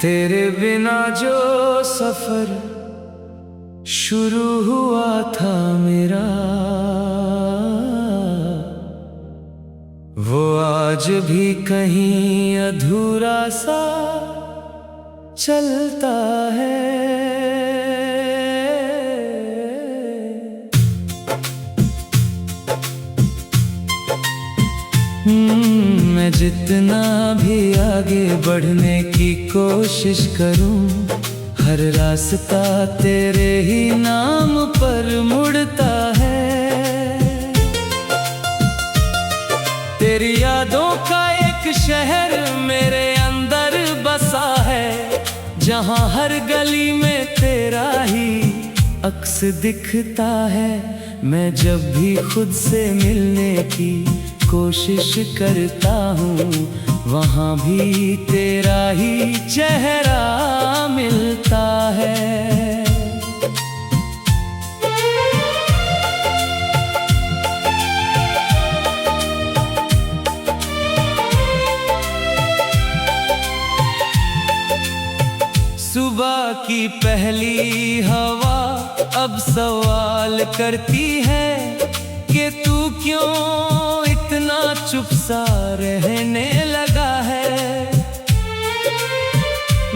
तेरे बिना जो सफर शुरू हुआ था मेरा, वो आज भी कहीं अधूरा सा चलता है। मैं जितना भी आगे बढ़ने की कोशिश करूं, हर रास्ता तेरे ही नाम पर मुड़ता है। तेरी यादों का एक शहर मेरे अंदर बसा है, जहां हर गली में तेरा ही अक्स दिखता है। मैं जब भी खुद से मिलने की कोशिश करता हूँ, वहाँ भी तेरा ही चेहरा मिलता है। सुबह की पहली हवा अब सवाल करती है कि तू क्यों इतना चुप सा रहने लगा है।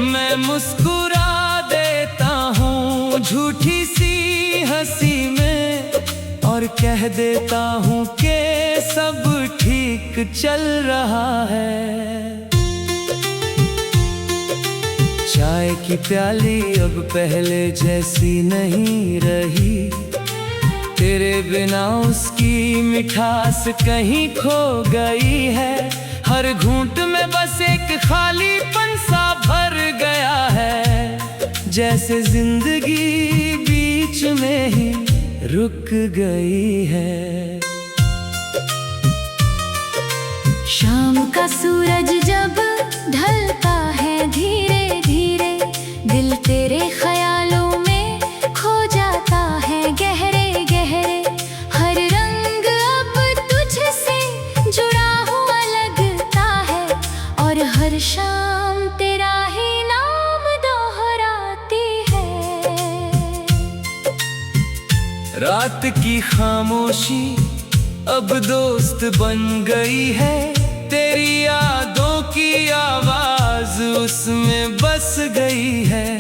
मैं मुस्कुरा देता हूँ झूठी सी हंसी में, और कह देता हूँ कि सब ठीक चल रहा है। चाय की प्याली अब पहले जैसी नहीं रही, तेरे बिना उसकी मिठास कहीं खो गई है। हर घूंट में बस एक खालीपन सा भर गया है, जैसे जिंदगी बीच में ही रुक गई है। शाम का सूरज जब ढलता है धीरे धीरे, दिल तेरे ख्यालों में खो जाता है गहरे गहरे। हर रंग अब तुझसे जुड़ा हुआ लगता है, और हर शाम तेरा ही नाम दोहराती है। रात की खामोशी अब दोस्त बन गई है, तेरी यादों की आवाज उसमें बस गई है।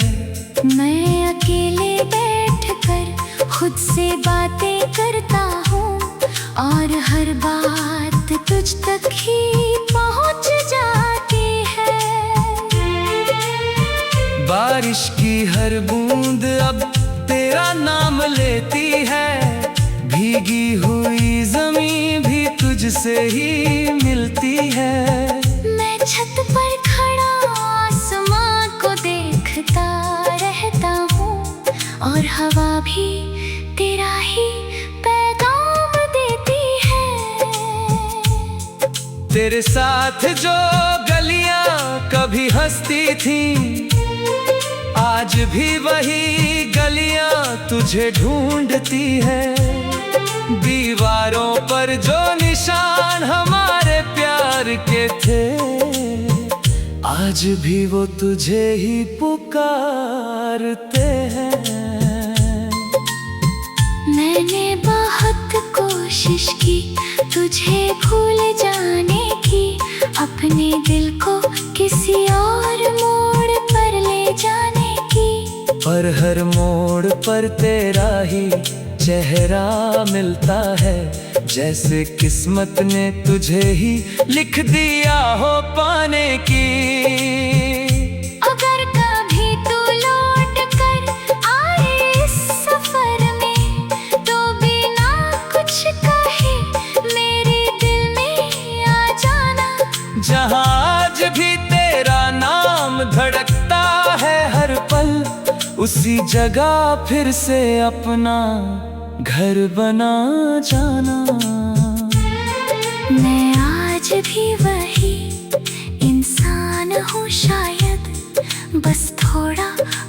मैं अकेले बैठकर खुद से बातें करता हूँ, और हर बात तुझ तक ही पहुँच जाती है। बारिश की हर बूंद अब तेरा नाम लेती है, भीगी हुई जमीन भी तुझसे ही मिलती है। मैं छत पर खड़ा आसमां को देखता रहता हूँ, और हवा भी तेरा ही पैगाम देती है। तेरे साथ जो गलियां कभी हंसती थीं, आज भी वही गलियां तुझे ढूंढती है। दीवारों पर जो निशान हमारे प्यार के थे, आज भी वो तुझे ही पुकारते हैं। मैंने बहुत कोशिश की तुझे भूल जाने की, अपने दिल को किसी और मोड़ पर ले जाने की। पर हर मोड़ पर तेरा ही चेहरा मिलता है, जैसे किस्मत ने तुझे ही लिख दिया हो पाने की। अगर कभी तू लौट कर आए इस सफर में, तो बिना कुछ कहे मेरे दिल में आ जाना। जहाँ आज भी तेरा नाम धड़कता है हर पल, उसी जगह फिर से अपना घर बना जाना। मैं आज भी वही इंसान हूँ शायद, बस थोड़ा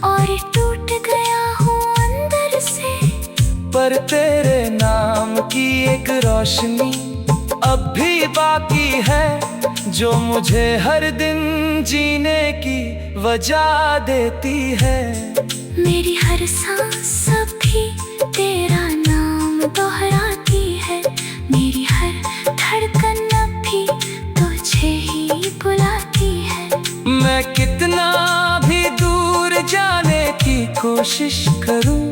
और टूट गया हूँ अंदर से। पर तेरे नाम की एक रोशनी अब भी बाकी है, जो मुझे हर दिन जीने की वजह देती है। मेरी हर सांस भी तेरा नाम दोहराती है, मेरी हर धड़कन भी तुझे ही बुलाती है। मैं कितना भी दूर जाने की कोशिश करूं,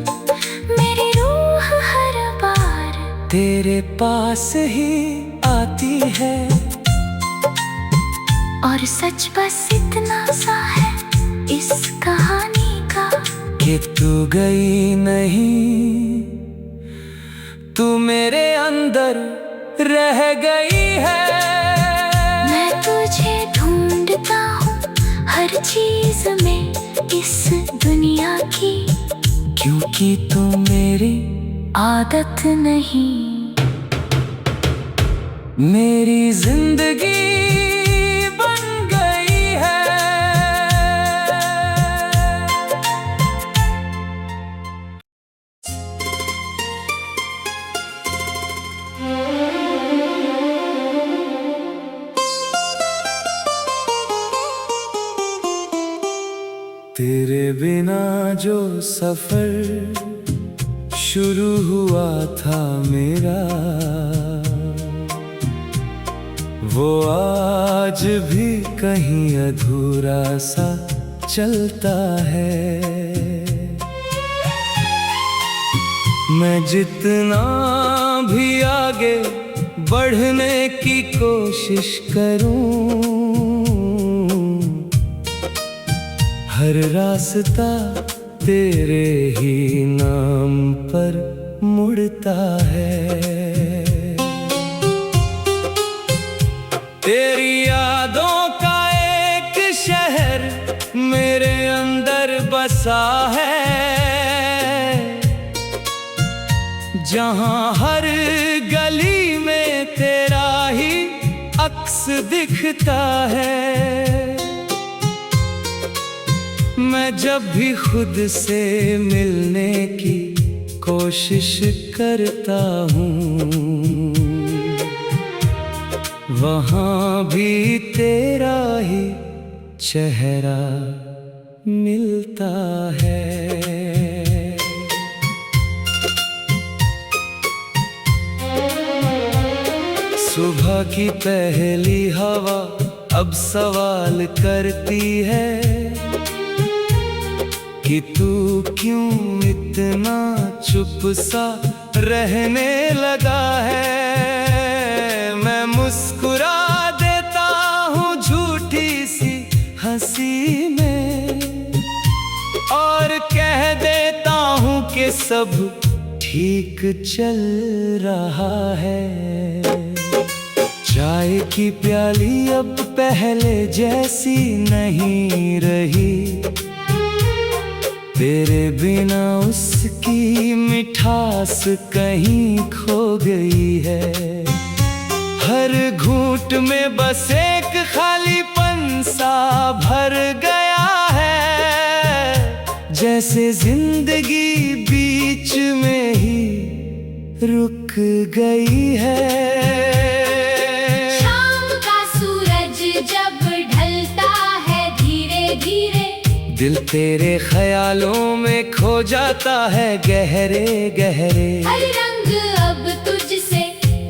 मेरी रूह हर बार तेरे पास ही आती है। और सच बस इतना सा है इस कहानी का, कि तू गई नहीं, तू मेरे अंदर रह गई है। मैं तुझे ढूंढता हूँ हर चीज में इस दुनिया की, क्योंकि तू मेरी आदत नहीं। मेरी जिंदगी बन गई है। तेरे बिना जो सफर शुरू हुआ था मेरा, वो आज भी कहीं अधूरा सा चलता है। मैं जितना भी आगे बढ़ने की कोशिश करूं, हर रास्ता तेरे ही नाम पर मुड़ता है। तेरी यादों का एक शहर मेरे अंदर बसा है, जहां हर गली में तेरा ही अक्स दिखता है। मैं जब भी खुद से मिलने की कोशिश करता हूँ, वहाँ भी तेरा ही चेहरा मिलता है। सुबह की पहली हवा अब सवाल करती है कि तू क्यों इतना चुप सा रहने लगा है। मैं मुस्कुरा देता हूँ झूठी सी हंसी में, और कह देता हूँ कि सब ठीक चल रहा है। चाय की प्याली अब पहले जैसी नहीं रही, तेरे बिना उसकी मिठास कहीं खो गई है। हर घूंट में बस एक खालीपन सा भर गया है, जैसे जिंदगी बीच में ही रुक गई है। शाम का सूरज जब ढलता है धीरे धीरे, दिल तेरे ख्यालों में खो जाता है गहरे गहरे। हर रंग अब तुझसे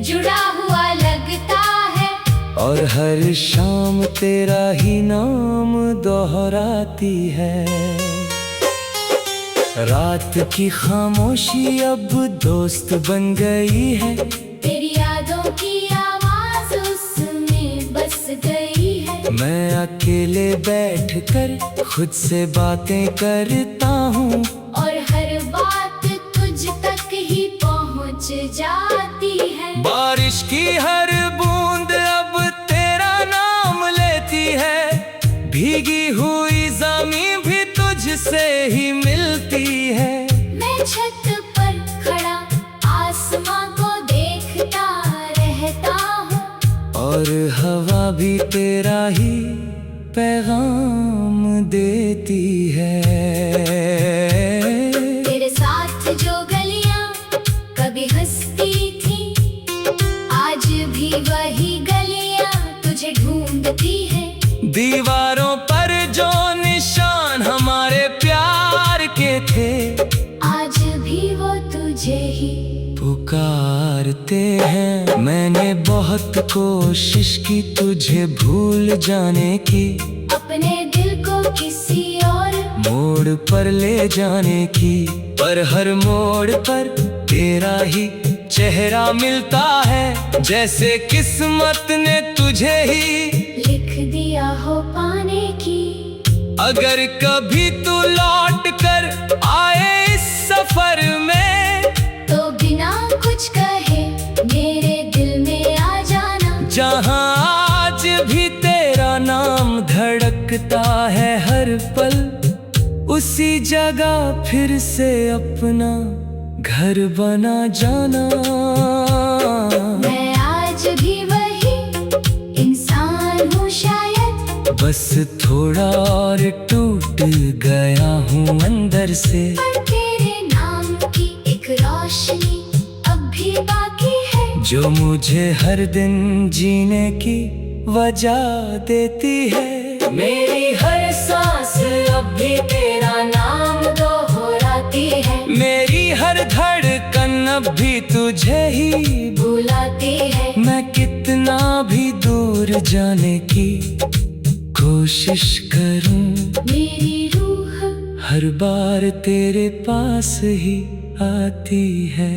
जुड़ा हुआ लगता है, और हर शाम तेरा ही नाम दोहराती है। रात की खामोशी अब दोस्त बन गई है, तेरी यादों की आवाज उसमें बस गई है। मैं अकेले बैठकर खुद से बातें करता हूँ, और हर बात तुझ तक ही पहुँच जाती है। बारिश की हर बूंद अब तेरा नाम लेती है, भीगी हुई ज़मीं भी तुझसे ही मिलती है। मैं छत पर खड़ा आसमां को देखता रहता हूँ, और हवा भी तेरा ही पैगाम देती है। तेरे साथ जो गलियां कभी हंसती थी, आज भी वही गलियां तुझे ढूंढ दीवारों पर जो निशान हमारे प्यार के थे, आज भी वो तुझे ही पुकारते हैं। मैंने बहुत कोशिश की तुझे भूल जाने की, अपने दिल को किसी और मोड़ पर ले जाने की, पर हर मोड़ पर तेरा ही चेहरा मिलता है। जैसे किस्मत ने तुझे ही लिख दिया हो पाने की। अगर कभी तू लौट कर आए इस सफर में, तो बिना कुछ कहे मेरे दिल में आ जाना। जहाँ आज भी तेरा नाम धड़कता है हर पल, उसी जगह फिर से अपना घर बना जाना। मैं आज भी वही इंसान हूँ शायद, बस थोड़ा और टूट गया हूँ अंदर से। पर तेरे नाम की एक रोशनी अब भी बाकी है, जो मुझे हर दिन जीने की वजह देती है। मेरी हर सांस अब भी तेरा नाम दोहराती है, मेरी हर धड़कन अब भी तुझे ही बुलाती है। मैं कितना भी दूर जाने की कोशिश करूं, मेरी रूह हर बार तेरे पास ही आती है।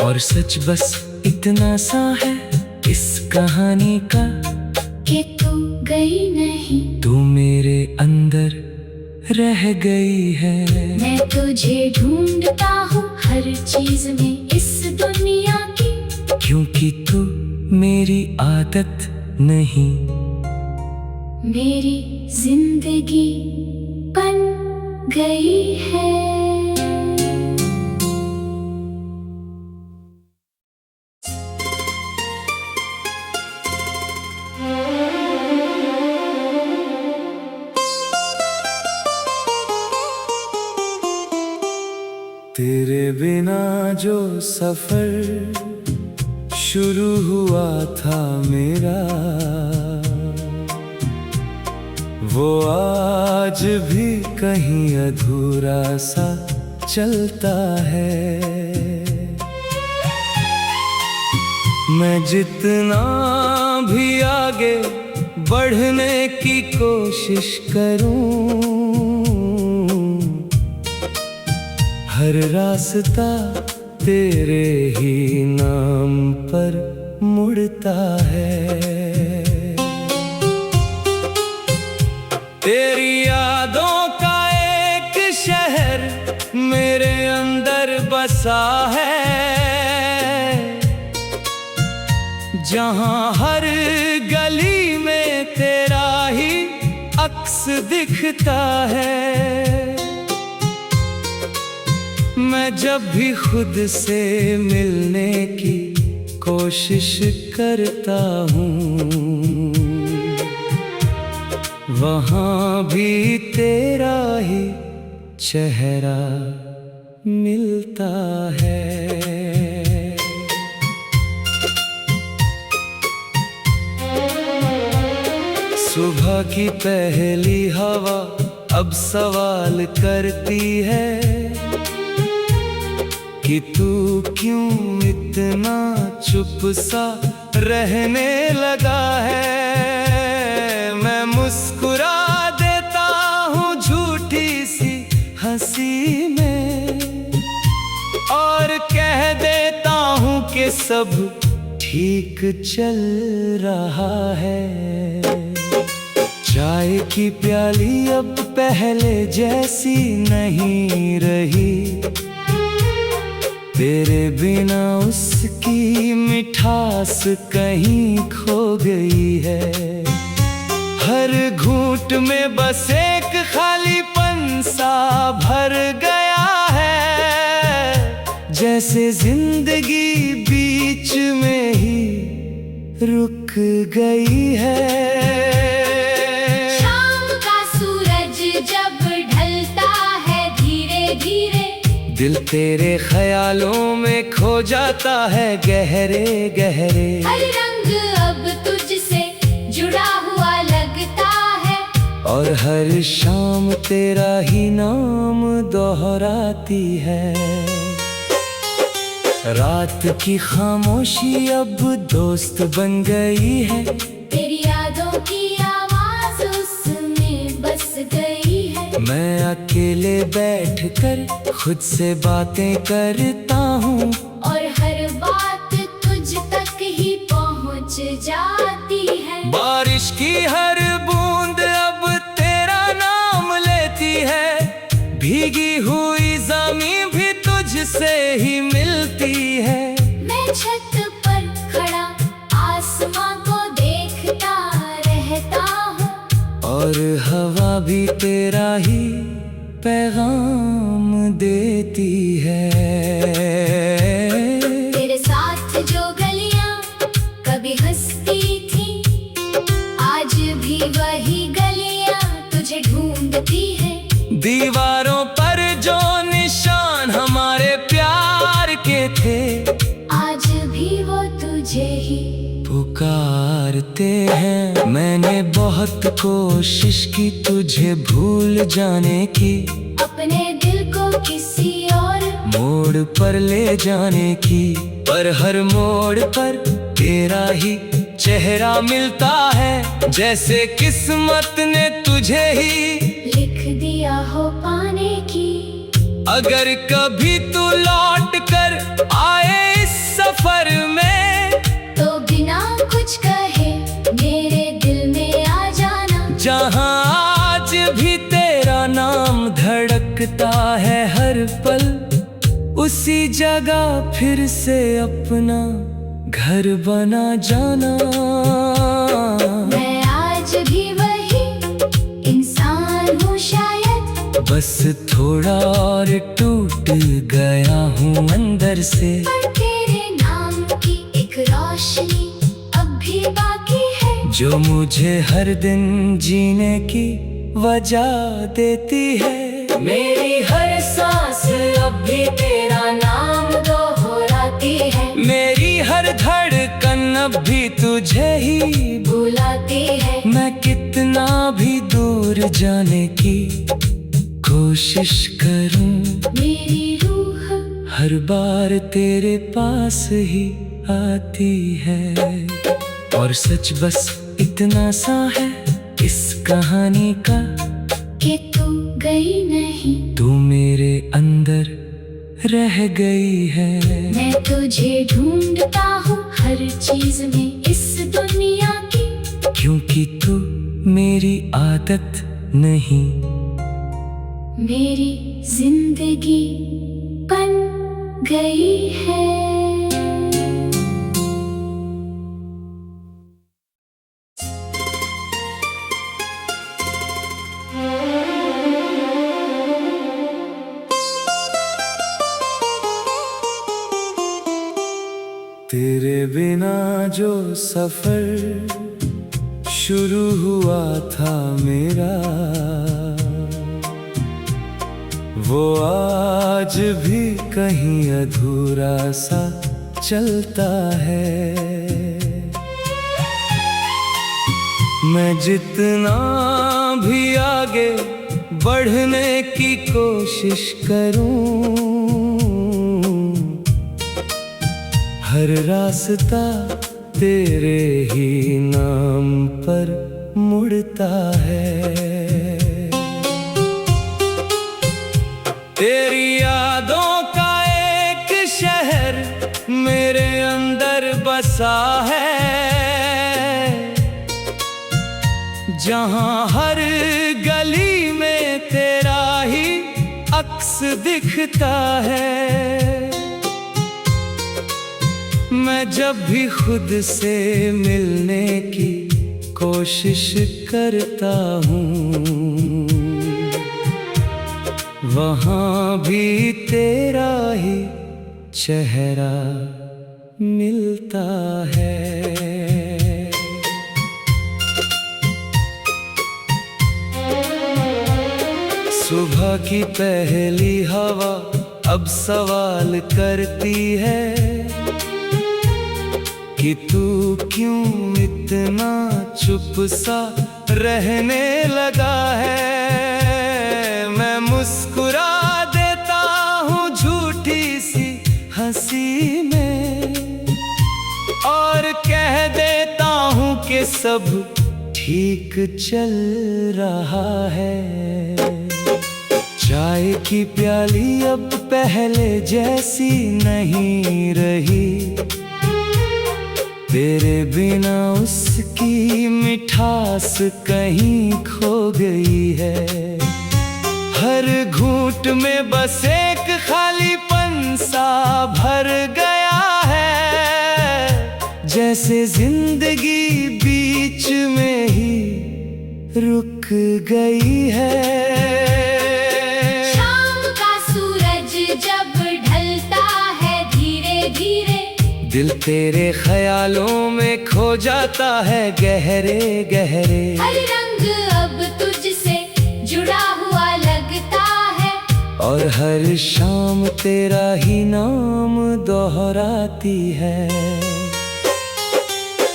और सच बस इतना सा है इस कहानी का, कि तू गई नहीं, तू मेरे अंदर रह गई है। मैं तुझे ढूंढता हूँ हर चीज में इस दुनिया की, क्योंकि तू मेरी आदत नहीं, मेरी जिंदगी बन गई है। तेरे बिना जो सफर शुरू हुआ था मेरा, वो आज भी कहीं अधूरा सा चलता है। मैं जितना भी आगे बढ़ने की कोशिश करूं, हर रास्ता तेरे ही नाम पर मुड़ता है। तेरी यादों का एक शहर मेरे अंदर बसा है, जहाँ हर गली में तेरा ही अक्स दिखता है। मैं जब भी खुद से मिलने की कोशिश करता हूँ, वहाँ भी तेरा ही चेहरा मिलता है। सुबह की पहली हवा अब सवाल करती है कि तू क्यों इतना चुप सा रहने लगा है। मैं मुस्कुरा देता हूँ झूठी सी हंसी में, और कह देता हूँ कि सब ठीक चल रहा है। चाय की प्याली अब पहले जैसी नहीं रही, तेरे बिना उसकी मिठास कहीं खो गई है। हर घूंट में बस एक खालीपन सा भर गया है, जैसे जिंदगी बीच में ही रुक गई है। शाम का सूरज जब ढलता है धीरे धीरे, दिल तेरे ख्यालों में खो जाता है गहरे गहरे। हर रंग अब तुझसे जुड़ा हुआ लगता और हर शाम तेरा ही नाम दोहराती है। रात की खामोशी अब दोस्त बन गई है, तेरी यादों की आवाज उसमें बस गई है। मैं अकेले बैठकर खुद से बातें करता हूँ, और हर बात तुझ तक ही पहुँच जाती है। बारिश की हर बूंद अब तेरा नाम लेती है, भीगी हुई ज़मीं भी तुझसे ही मिलती है। मैं छत पर खड़ा आसमां को देखता रहता हूँ, और हवा भी तेरा ही पैगाम देती है। तेरे साथ जो गलियां कभी हंसती थी, आज भी वही गलियां तुझे ढूंढती है। दीवारों पर जो निशान हमारे प्यार के थे, आज भी वो तुझे ही पुकारते हैं। मैंने बहुत कोशिश की तुझे भूल जाने की, अपने दिल को किसी और मोड़ पर ले जाने की, पर हर मोड़ पर तेरा ही चेहरा मिलता है। जैसे किस्मत ने तुझे ही लिख दिया हो पाने की। अगर कभी तू लौट कर आए इस सफर में, तो बिना कुछ कहे मेरे दिल में आ जाना। जहाँ आज भी तेरा नाम धड़कता है हर पल, उसी जगह फिर से अपना घर बना जाना। मैं आज भी वही इंसान हूँ शायद, बस थोड़ा और टूट गया हूँ अंदर से, पर तेरे नाम की एक रोशनी अब भी बाकी है, जो मुझे हर दिन जीने की वजह देती है। मेरी हर सांस अब भी तेरा नाम दोहराती है, मेरी हर धड़कन अब भी तुझे ही बुलाती है। मैं कितना भी दूर जाने की कोशिश करूं, मेरी रूह हर बार तेरे पास ही आती है। और सच बस इतना सा है इस कहानी का, कि तू गई नहीं, तू मेरे अंदर रह गई है। मैं तुझे ढूंढता हूँ हर चीज में इस दुनिया की, क्योंकि तू मेरी आदत नहीं, मेरी जिंदगी बन गई है। तेरे बिना जो सफर शुरू हुआ था मेरा, वो आज भी कहीं अधूरा सा चलता है। मैं जितना भी आगे बढ़ने की कोशिश करूं, हर रास्ता तेरे ही नाम पर मुड़ता है। तेरी यादों का एक शहर मेरे अंदर बसा है, जहां हर गली में तेरा ही अक्स दिखता है। मैं जब भी खुद से मिलने की कोशिश करता हूँ, वहाँ भी तेरा ही चेहरा मिलता है। सुबह की पहली हवा अब सवाल करती है कि तू क्यों इतना चुप सा रहने लगा। लगा है। मैं मुस्कुरा देता हूँ झूठी सी हंसी में, और कह देता हूँ कि सब ठीक चल रहा है। चाय की प्याली अब पहले जैसी नहीं रही, तेरे बिना उसकी मिठास कहीं खो गई है। हर घूंट में बस एक खालीपन सा भर गया है, जैसे जिंदगी बीच में ही रुक गई है। शाम का सूरज जब ढलता है धीरे धीरे, दिल तेरे ख्यालों में खो जाता है गहरे गहरे। हर रंग अब तुझसे जुड़ा हुआ लगता है, और हर शाम तेरा ही नाम दोहराती है।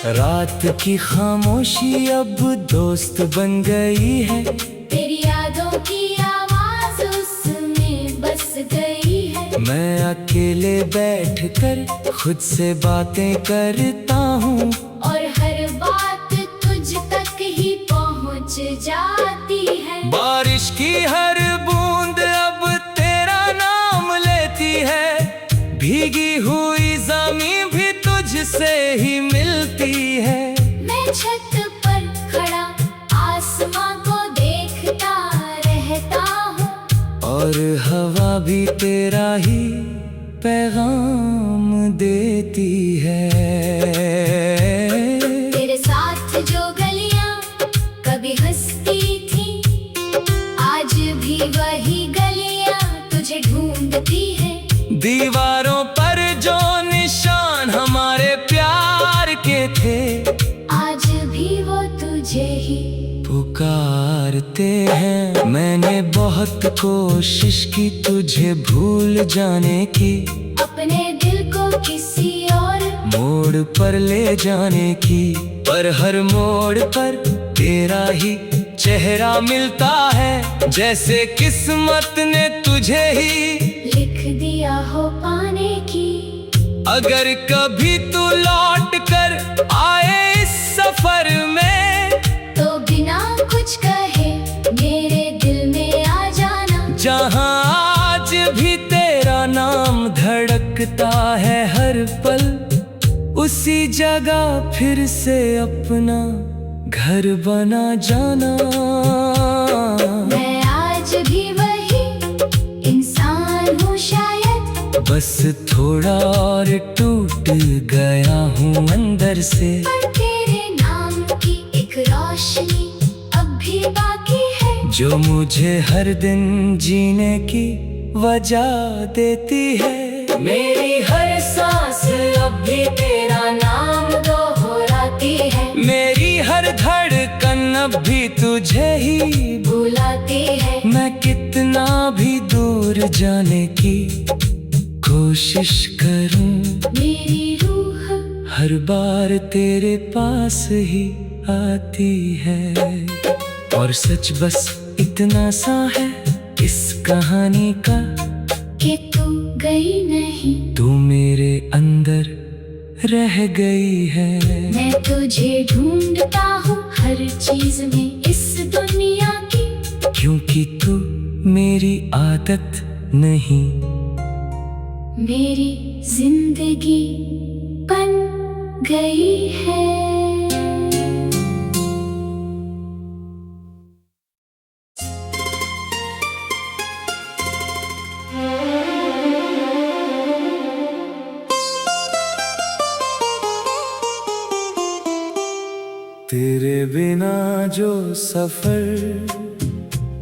रात की खामोशी अब दोस्त बन गई है, तेरी यादों की आवाज उसमें बस गई है। मैं अकेले बैठकर खुद से बातें करता हूँ, और हर बात तुझ तक ही पहुँच जाती है। बारिश की हर बूंद अब तेरा नाम लेती है, भीगी हुई ज़मीं भी तुझसे ही मिलती है। मैं छत पर खड़ा आसमां को देखता रहता हूँ, और हवा भी तेरा ही पैगाम देती है। तेरे साथ जो गलियां कभी हंसती थी, आज भी वही गलियां तुझे ढूंढती है। दीवारों पर जो निशान हमारे प्यार के थे, आज भी वो तुझे ही पुकारते हैं। मैंने बहुत कोशिश की तुझे भूल जाने की, अपने दिल को किसी और मोड़ पर ले जाने की, पर हर मोड़ पर तेरा ही चेहरा मिलता है, जैसे किस्मत ने तुझे ही लिख दिया हो पाने की। अगर कभी तू लौट कर आए इस सफर में, तो बिना कुछ कहे मेरे दिल में आ जाना। जहाँ आज भी तेरा नाम धड़कता है हर पल, उसी जगह फिर से अपना घर बना जाना। मैं आज भी वही इंसान हूँ शायद, बस थोड़ा और टूट गया हूँ अंदर से, पर तेरे नाम की एक रोशनी अब भी बाकी है, जो मुझे हर दिन जीने की वजह देती है। मेरी हर सांस अब भी तेरा नाम दोहराती है, मेरी हर धड़कन अब भी तुझे ही बुलाती है। मैं कितना भी दूर जाने की कोशिश करूं, मेरी रूह हर बार तेरे पास ही आती है। और सच बस इतना सा है इस कहानी का, कि तू गई नहीं, तू मेरे अंदर रह गई है। मैं तुझे ढूंढता हूँ हर चीज में इस दुनिया की, क्योंकि तू मेरी आदत नहीं, मेरी जिंदगी बन गई है। तेरे बिना जो सफर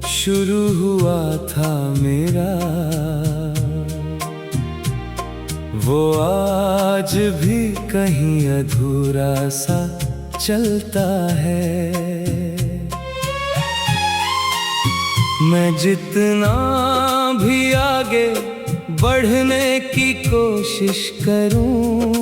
शुरू हुआ था मेरा, वो आज भी कहीं अधूरा सा चलता है। मैं जितना भी आगे बढ़ने की कोशिश करूं,